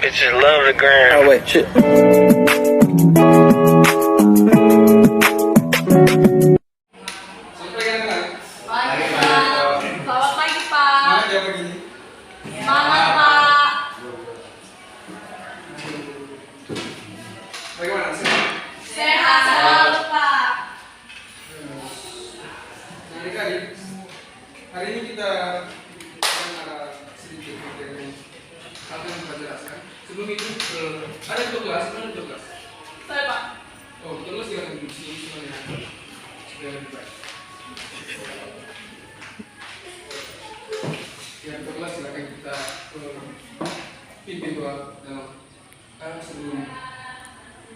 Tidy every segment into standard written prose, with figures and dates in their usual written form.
Bitches love the gram. Oh wait, shit. Selamat pagi, Pak. Semangat, Pak. Bagaimana? Sehat? Sehat selalu, Pak. Nah, adik-adik, hari ini kita akan ada sedikit materi yang akan kita jelaskan. Sebelum itu, ada tugas, mana tugas? Saya, Pak. Oh, tugas silakan duduk sini semuanya. Supaya lebih baik. Ya, tugas silakan kita pimpin doa dalam sebelum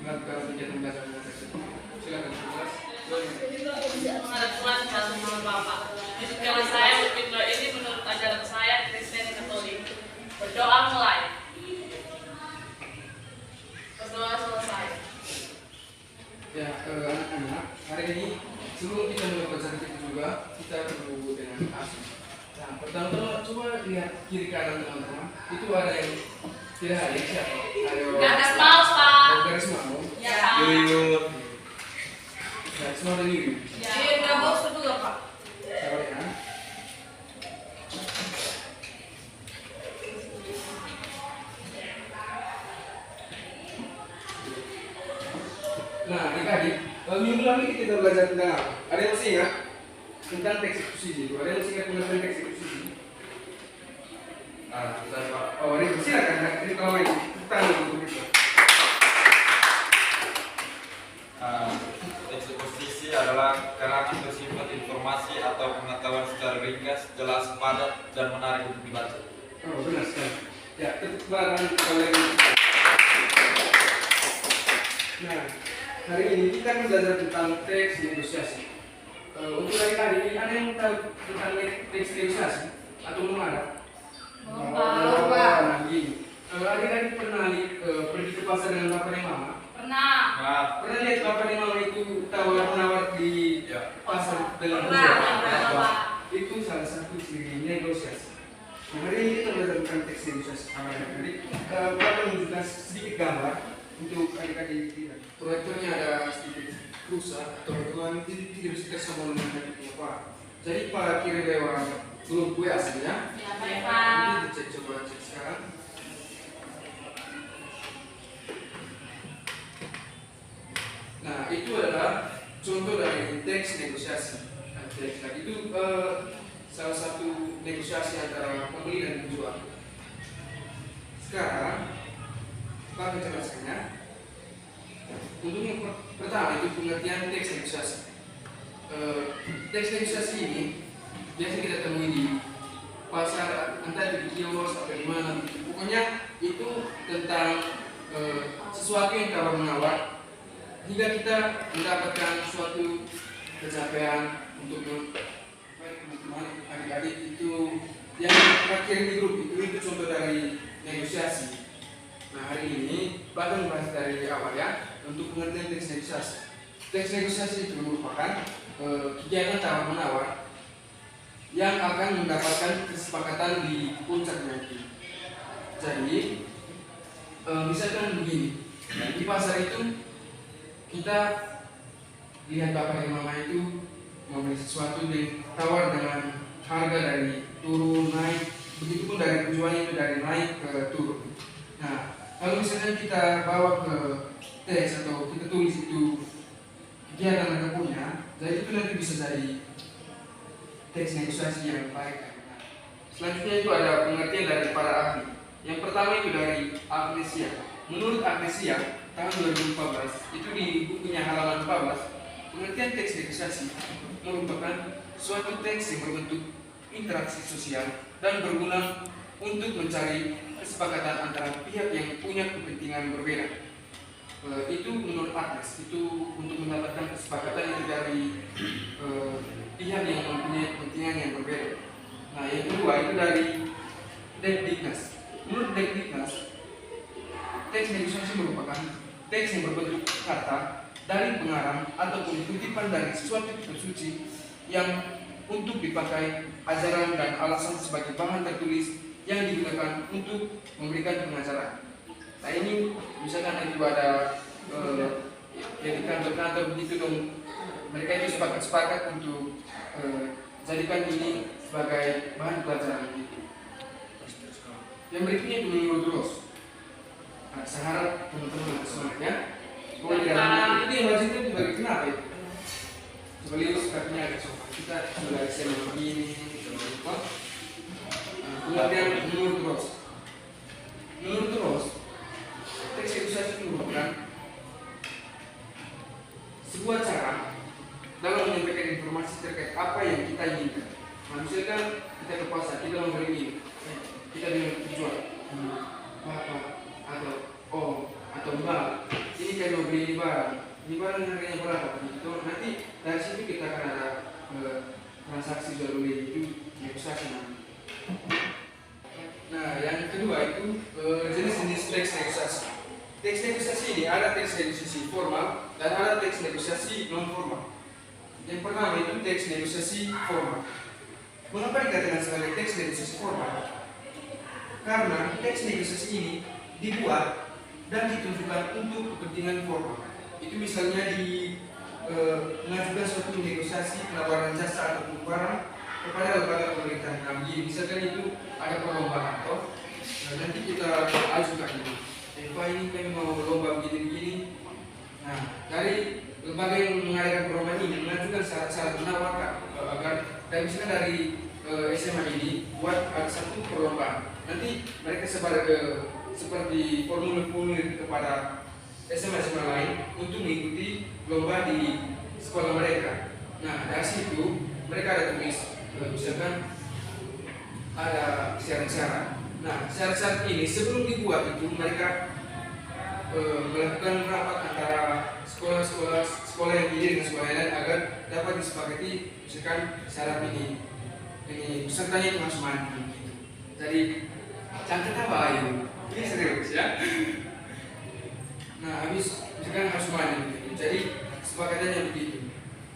melakukan kegiatan belajar tersebut. Silakan tugas. Menghadap Tuhan satu nama Bapa. Karena saya memimpin doa ini menurut ajaran saya Kristen Katolik. Berdoa mulai. Berdoa selesai. Ya, anak-anak, hari ini sebelum kita mulai pelajaran kita juga, kita perlu dengan asli. Nah, pertama-tama coba lihat kiri kanan teman-teman. Itu ada yang tidak ada siapa? Ayo. Garis mouse, Pak. Oh, garis mau. Ya, Pak. Yuyut. Garis mau dan yuyut. Ya, nggak mau juga, Pak. Sabar ya. Nah, adik-adik, minggu lalu kita belajar tentang apa? Ada yang masih ingat? Tentang teks eksekusi. Ada yang masih ingat tentang teks eksekusi? Saya Pak. Oh, ini silakan. Ini kalau ini tanya untuk itu. Eksposisi adalah karangan bersifat informasi atau pengetahuan secara ringkas, jelas, padat, dan menarik untuk dibaca. Oh, benar sekali. Ya, tetap barang oleh. Nah, hari ini kita akan belajar tentang teks negosiasi. Untuk hari ini ada yang tahu tentang teks negosiasi atau belum ada? Belum, Pak. Nah, gini. Adik-adik pernah pergi ke pasar dengan bapak dan mama? Pernah. Pernah lihat bapak dan mama itu tawar-menawar di pasar dengan Pernah, Pak. Itu salah satu ciri negosiasi. Nah, hari ini kita belajar tentang teks negosiasi. Adik-adik, Bapak menunjukkan sedikit gambar untuk adik-adik lihat. Proyektornya ada sedikit rusak, teman-teman tidak bisa tersambung dengan adik Pak. Jadi Pak kirim lewat grup WA saja. Ya, baik, Pak. Nanti kita coba cek sekarang. Nah, itu adalah contoh dari teks negosiasi. Nah, itu salah satu negosiasi antara pembeli dan penjual. Sekarang, Pak akan jelaskannya. Untuk yang pertama itu pengertian teks negosiasi. Teks negosiasi ini biasa kita temui di pasar, entah di kios atau di mana. Pokoknya itu tentang sesuatu yang tawar menawar hingga kita mendapatkan suatu pencapaian untuk teman-teman adik-adik itu yang terakhir di grup itu contoh dari negosiasi. Nah, hari ini bahkan membahas dari awal ya untuk pengertian teks negosiasi. Teks negosiasi itu merupakan kegiatan tawar menawar yang akan mendapatkan kesepakatan di puncaknya itu. Jadi misalkan begini, di pasar itu kita lihat bapak dan mama itu membeli sesuatu yang tawar dengan harga dari turun naik, begitupun dari penjualnya itu dari naik ke turun. Nah, kalau misalnya kita bawa ke teks atau kita tulis itu kegiatan mereka punya, jadi itu nanti bisa jadi teks negosiasi yang baik dan benar. Selanjutnya itu ada pengertian dari para ahli. Yang pertama itu dari Agnesia. Menurut Agnesia, tahun 2014 itu di bukunya halaman 14, pengertian teks negosiasi merupakan suatu teks yang berbentuk interaksi sosial dan berguna untuk mencari kesepakatan antara pihak yang punya kepentingan berbeda. Itu menurut Agnes, itu untuk mendapatkan kesepakatan itu dari pihak yang mempunyai kepentingan yang berbeda. Nah, yang kedua itu dari Dekdiknas. Menurut Dekdiknas, teks negosiasi merupakan teks yang berbentuk kata dari pengarang ataupun kutipan dari sesuatu kitab suci yang untuk dipakai ajaran dan alasan sebagai bahan tertulis yang digunakan untuk memberikan pengajaran. Nah ini misalkan itu ada yang di kantor-kantor begitu dong, mereka itu sepakat untuk jadikan ini sebagai bahan pelajaran gitu. Yang berikutnya itu menurut Ross. Nah, saya harap teman-teman semuanya kalau di dalam itu yang wajib itu bagi kenapa itu? Sebelum sepertinya ada sopan kita sudah SMA begini, kemudian menurut Ross, teks edukasi itu merupakan sebuah cara dalam menyampaikan informasi terkait apa yang kita inginkan. Nah, misalkan kita ke pasar, kita membeli ini, kita dengan tujuan bapak atau mbak, ini kan mau beli ini barang harganya berapa begitu. Nanti dari situ kita akan ada transaksi jual beli itu negosiasi nanti. Nah, yang kedua itu jenis-jenis teks negosiasi. Teks negosiasi ini ada teks negosiasi formal dan ada teks negosiasi non formal. Yang pertama itu teks negosiasi formal. Mengapa dikatakan sebagai teks negosiasi formal? Karena teks negosiasi ini dibuat dan ditunjukkan untuk kepentingan formal. Itu misalnya mengajukan suatu negosiasi penawaran jasa atau barang kepada lembaga pemerintahan kami. Misalkan itu ada perlombaan atau nanti kita ajukan ini. Pak ini kami mau lomba begini-begini. Nah, dari lembaga yang mengadakan perlombaan ini mengajukan syarat-syarat menawarkan agar misalkan dari SMA ini buat ada satu perlombaan. Nanti mereka sebar seperti formulir kepada SMA lain untuk mengikuti lomba di sekolah mereka. Nah, dari situ mereka ada tulis, misalkan ada syarat-syarat. Nah, syarat-syarat ini sebelum dibuat itu mereka melakukan rapat antara sekolah yang beda dengan sekolah lain agar dapat disepakati misalkan syarat ini pesertanya itu harus mandi. Jadi cantik apa itu? Ini serius ya. Nah, habis misalkan harus mandi. Jadi sepakatannya begitu.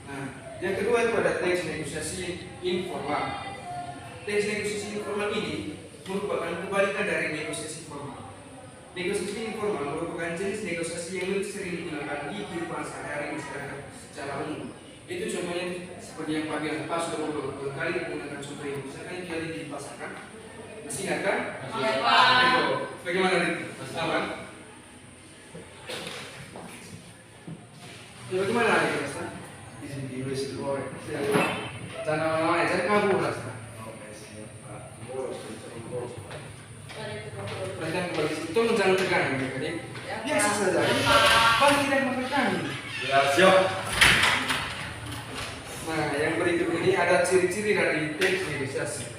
Nah, yang kedua itu ada teks negosiasi informal. Teks negosiasi informal ini merupakan kebalikan dari negosiasi formal. Negosiasi informal merupakan jenis negosiasi yang lebih sering digunakan di kehidupan sehari-hari masyarakat secara umum. Itu contohnya seperti yang Pak bilang, Pak sudah beberapa kali menggunakan contoh ini. Misalkan itu ada di pasarkan, masih ingat kan? Iya, Pak. Bagaimana itu? Aman? Ya, bagaimana adik Rasta? Di sini wis Oh, jangan lama-lama ya, jangan kabur Rasta. Jangan kembali situ, tolong jangan tegang ya, adik. Biasa saja, Pak tidak memperkami. Ya, siap. Nah, yang berikut ini ada ciri-ciri dari teks negosiasi.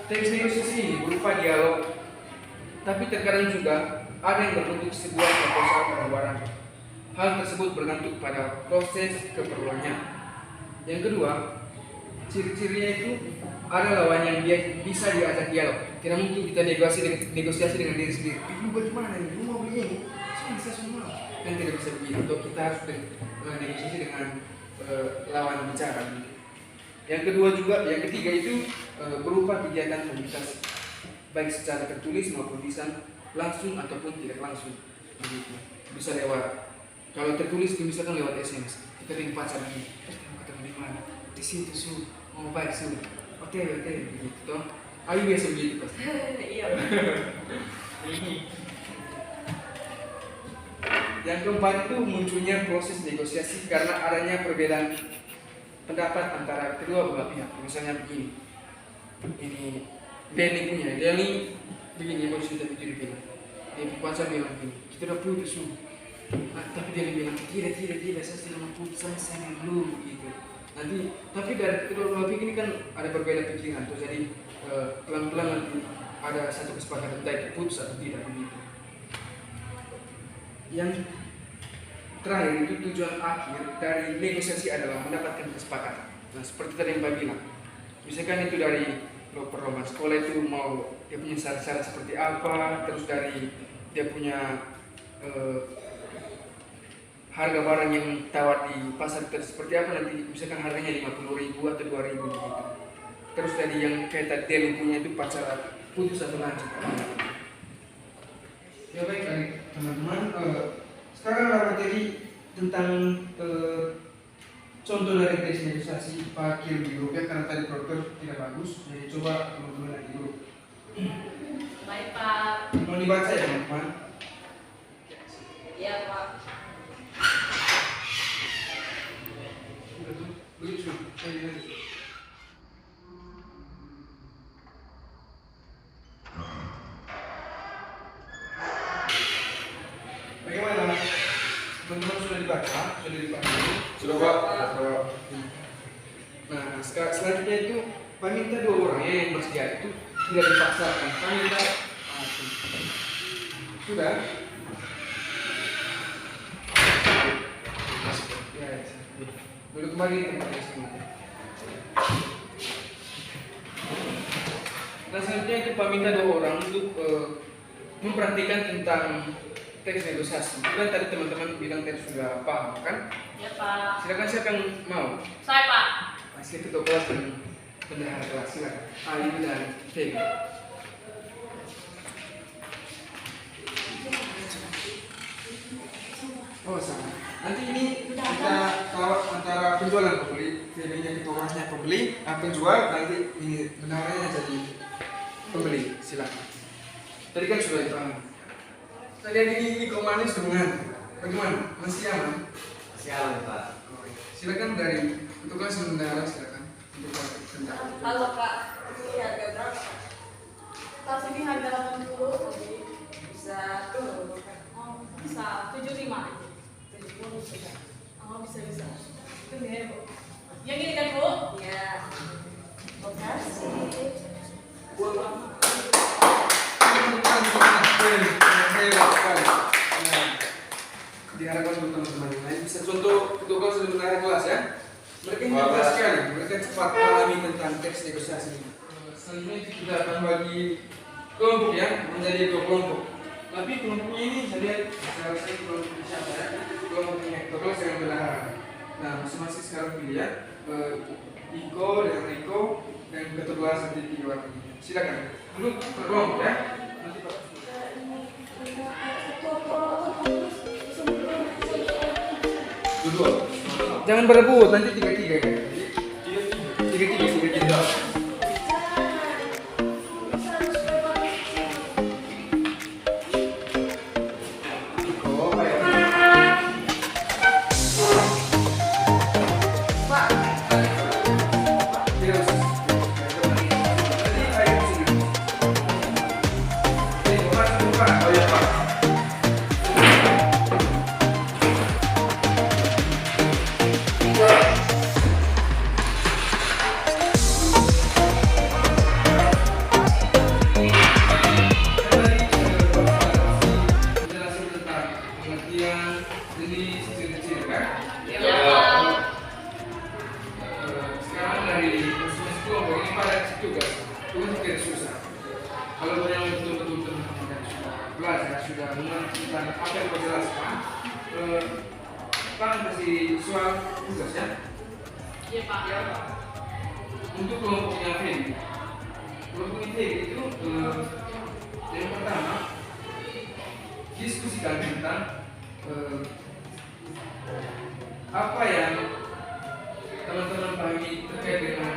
Teks negosiasi ini berupa dialog, tapi terkadang juga ada yang berbentuk sebuah proposal penawaran. Hal tersebut bergantung pada proses keperluannya. Yang kedua, ciri-cirinya itu ada lawan yang dia bisa diajak dialog. Tidak mungkin kita negosiasi dengan diri sendiri. Lu bagaimana ini? Lu mau beli ini? Saya bisa semua. Kan tidak bisa begitu. Atau kita harus negosiasi dengan lawan bicara. Yang kedua juga, yang ketiga itu berupa kegiatan komunikasi, baik secara tertulis maupun lisan, langsung ataupun tidak langsung. Begitu. Bisa lewat. Kalau tertulis itu misalkan lewat SMS. Kita dengan pacar ini, ketemu di mana? Di situ su, mau baik su. Oke, begitu toh. Ayo biasa begitu pasti. Iya. Yang keempat itu munculnya proses negosiasi karena adanya perbedaan pendapat antara kedua belah pihak. Misalnya begini, ini Denny punya, Denny begini, mau cerita begini bilang, dia pacar bilang begini, kita udah putus su. Tapi dia bilang tidak, saya sudah mau putus, saya belum gitu. Nanti, tapi dari kedua belah pihak ini kan ada berbeda pikiran, tuh jadi pelan-pelan nanti ada satu kesepakatan baik putus atau tidak begitu. Yang terakhir itu tujuan akhir dari negosiasi adalah mendapatkan kesepakatan. Nah, seperti tadi yang Pak bilang, misalkan itu dari perlombaan sekolah itu mau dia punya syarat-syarat seperti apa, terus dari dia punya harga barang yang tawar di pasar itu seperti apa, nanti misalkan harganya 50.000 atau 2.000 gitu. Terus dari yang kayak tadi dia punya itu pacar putus atau lanjut. Mau dibaca ya teman-teman? Iya Pak. Lucu. Bagaimana? Teman-teman sudah dibaca? Sudah dibaca? Sudah Pak. Nah, selanjutnya itu kami minta 2 orang ya yang bersedia itu tidak dipaksakan. Kami minta sudah. Ya, duduk kembali tempatnya semua. Nah, selanjutnya itu kami minta 2 orang untuk memperhatikan tentang teks negosiasi. Kan tadi teman-teman bilang tadi sudah paham kan? Iya Pak. Silakan siapa yang mau? Saya Pak. Masih ketua kelas dan bendahara kelas, silakan. Ayu dan Tega. Oh sama. Nanti ini kita kawat antara penjual dan pembeli. Tega-nya ketua kelasnya pembeli, penjual nanti ini bendaharanya jadi pembeli. Silakan. Tadi kan sudah dipahami. Tadi ini kok manis dengan bagaimana? Masih aman? Masih aman Pak. Silakan dari petugas bendahara, silakan untuk bendahara. Halo Pak. Ini harga berapa? Tas ini harga 80, jadi bisa tuh. Oh, bisa 75 aja. 70 bisa. Oh, bisa. Itu nih, Bu. Yang ini kan, Bu? Iya. Makasih. Diharapkan untuk teman-teman yang lain bisa contoh petugas bendahara kelas ya. Mereka ini cepat sekali, mereka cepat pahami tentang teks negosiasi ini. Selanjutnya kita akan bagi kelompok ya, menjadi 2 kelompok. Tapi kelompoknya ini saya lihat saya rasa kelompok siapa ya? Kelompoknya ketua kelas dengan bendahara. Nah, masing-masing sekarang pilih ya. Iko dengan Riko dan ketua kelas nanti 3 orang ini. Silakan. Dulu per kelompok ya. Nanti Pak. Dua. Jangan berebut, nanti 3-3 ya. 3-3. Oh, Pak ya. Pak. Tidak usah. Nanti ayo sini. Ini Pak. Oh ya Pak. Sekarang dari masing-masing kelompok ini pada tugas tidak susah. Kalau yang betul-betul teman-teman sudah belajar, sudah mengerti tentang apa yang saya jelaskan, kan kasih soal tugas ya. Iya Pak. Ya Pak. Untuk kelompoknya Fedi, kelompoknya Fedi itu yang pertama diskusikan tentang apa yang teman-teman pahami terkait dengan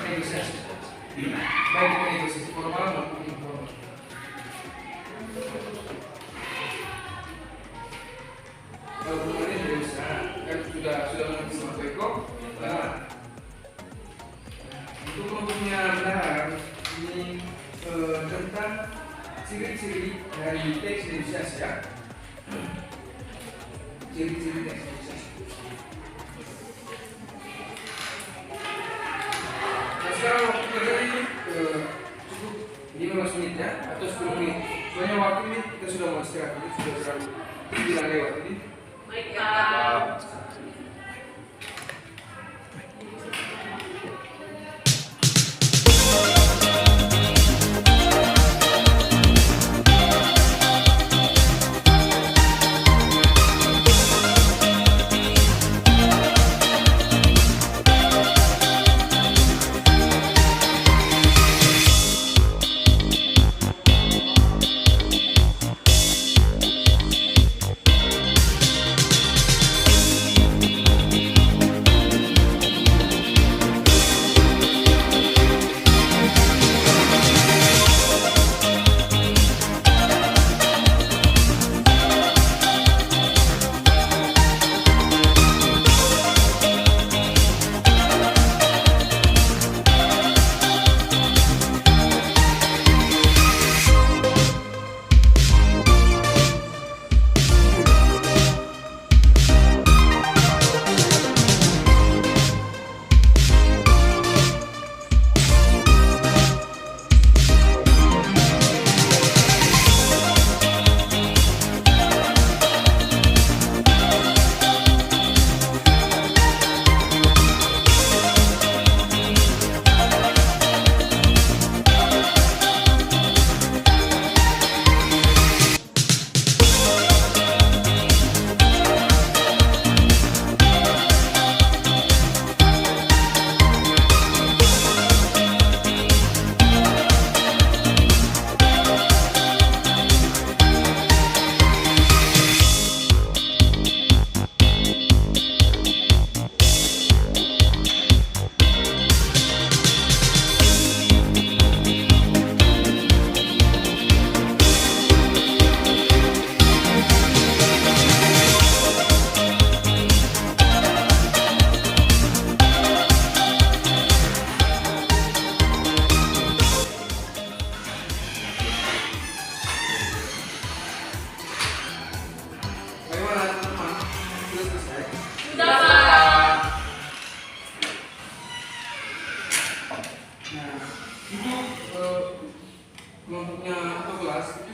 negosiasi, baik itu negosiasi formal maupun informal. Kalau belum ada tidak bisa, kan sudah mengerti sama Eko. Untuk kelompoknya bendahara ini tentang ciri-ciri dari teks negosiasi ya. Ciri-ciri teks negosiasi. Nah, sekarang waktu kerja ini cukup 15 menit ya, atau 10 menit. Soalnya waktu ini kita sudah mau istirahat, ini sudah terlalu 9 lewat ini. Baik Pak.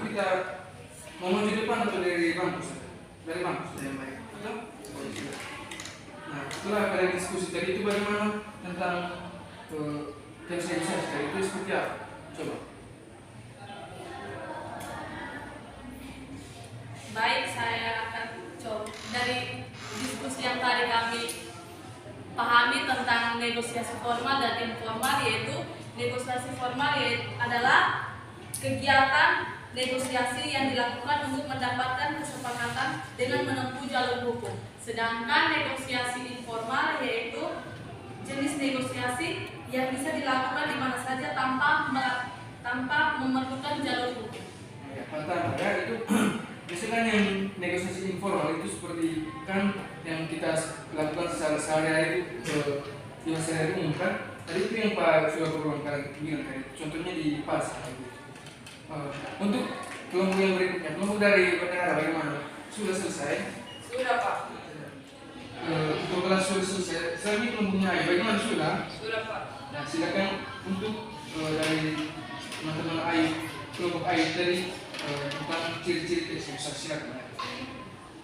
kita mau maju depan atau dari bangku? Dari bangku sudah yang baik. Betul? Nah, setelah kalian diskusi tadi itu bagaimana tentang teks negosiasi tadi itu seperti apa? Coba. Baik, saya akan coba dari diskusi yang tadi kami pahami tentang negosiasi formal dan informal, yaitu negosiasi formal adalah kegiatan negosiasi yang dilakukan untuk mendapatkan kesepakatan dengan menempuh jalur hukum. Sedangkan negosiasi informal yaitu jenis negosiasi yang bisa dilakukan di mana saja tanpa memerlukan jalur hukum. Ya, pertama ya itu misalkan yang negosiasi informal itu seperti kan yang kita lakukan secara sehari-hari itu yang sehari umum kan. Tadi itu yang Pak sudah berulang kali bilang tadi. Contohnya di pasar. Untuk kelompok yang berikutnya, kelompok dari negara bagaimana? Sudah selesai? Sudah, Pak. Untuk kelas sudah selesai. Selanjutnya kelompoknya AI, bagaimana sudah? Sudah, Pak. Nah, silakan untuk dari teman-teman AI, kelompok AI tadi tentang ciri-ciri teks negosiasi, silakan.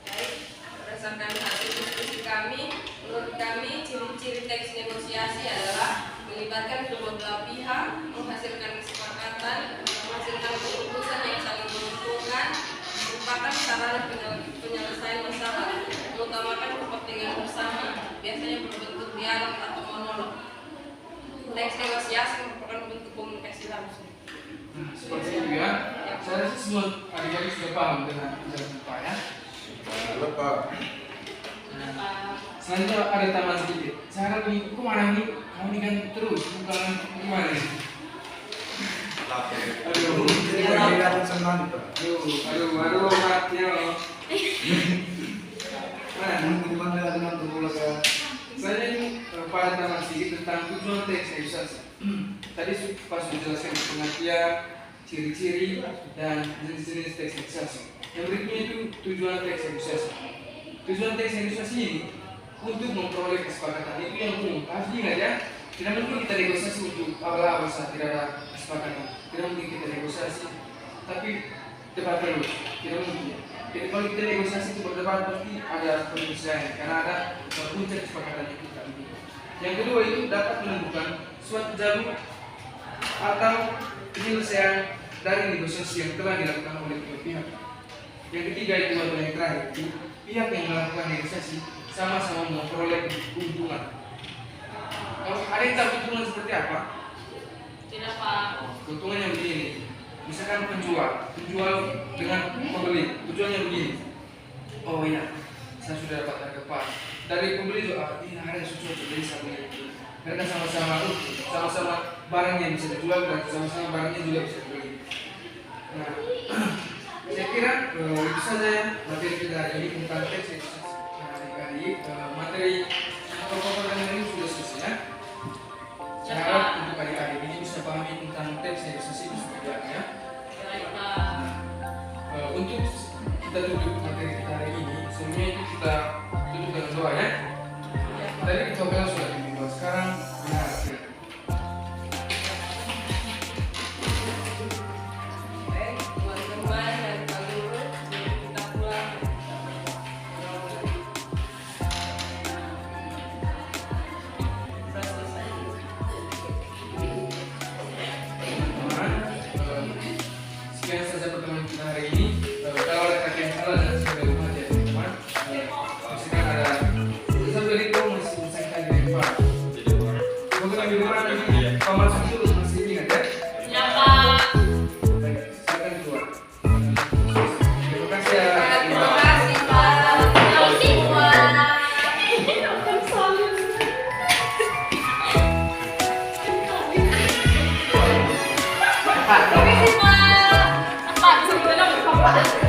Baik, berdasarkan hasil diskusi kami, menurut kami ciri-ciri teks negosiasi adalah melibatkan kedua belah pihak, menghasilkan kesepakatan, menghasilkan keputusan yang saling menguntungkan, merupakan sarana penyelesaian masalah, mengutamakan kepentingan bersama, biasanya berbentuk dialog atau monolog. Teks negosiasi merupakan bentuk komunikasi langsung. Nah, seperti itu ya. Saya rasa semua adik-adik sudah paham dengan penjelasan Pak ya. Halo Pak. Selanjutnya ada tambahan sedikit. Saya harap ini kemana nih? Kamu ini kan terus bukan gimana nih? Aduh, aduh, matinya loh. Mana? Saya ini pada tambahan sedikit tentang tujuan teks negosiasi. Tadi Pak sudah jelaskan pengertian, ciri-ciri dan jenis-jenis teks negosiasi. Yang berikutnya itu tujuan teks negosiasi. Tujuan teks negosiasi ini untuk memperoleh kesepakatan itu yang umum. Harus diingat ya, tidak mungkin kita negosiasi untuk awal-awal saat tidak ada kesepakatan. Tidak mungkin kita negosiasi, tapi debat terus. Tidak mungkin. Jadi kalau kita negosiasi itu berdebat pasti ada penyelesaian karena ada puncak kesepakatan yang kita miliki. Yang kedua itu dapat menemukan suatu jalur atau penyelesaian dari negosiasi yang telah dilakukan oleh kedua pihak. Yang ketiga itu atau yang terakhir itu pihak yang melakukan negosiasi sama-sama memperoleh keuntungan. Kalau ada yang tahu keuntungan seperti apa? Tidak, Pak. Keuntungannya begini. Misalkan penjual dengan pembeli, tujuannya begini. Oh iya, saya sudah dapat harga pas. Dari pembeli itu, ini harga sesuatu jadi saya beli. Mereka sama-sama barang yang bisa dijual dan sama-sama barangnya juga bisa dibeli. Nah, saya kira itu saja materi kita hari ini tentang teks negosiasi. Nah, adik-adik, materi pokok hari ini sudah selesai ya. Saya harap untuk adik-adik ini bisa pahami tentang teks negosiasi itu seperti apa ya. Untuk kita tutup materi kita hari ini, sebelumnya itu kita tutup dengan doa ya. Tadi kita sudah dibuat, sekarang benar. Baik, teman-teman dan Pak Guru, kita pulang. Sekian saja pertemuan kita hari ini. Kalau ada kata yang salah dan sebagai umat ya teman-teman, silakan ada. Sampai itu masih usahkan dari Pak. Mungkin di depan Pak masuk dulu masih ingat ya. Ya, Pak. Baik, silakan keluar. Terima kasih ya. Terima kasih, Pak. Pak, bisa bilang berapa?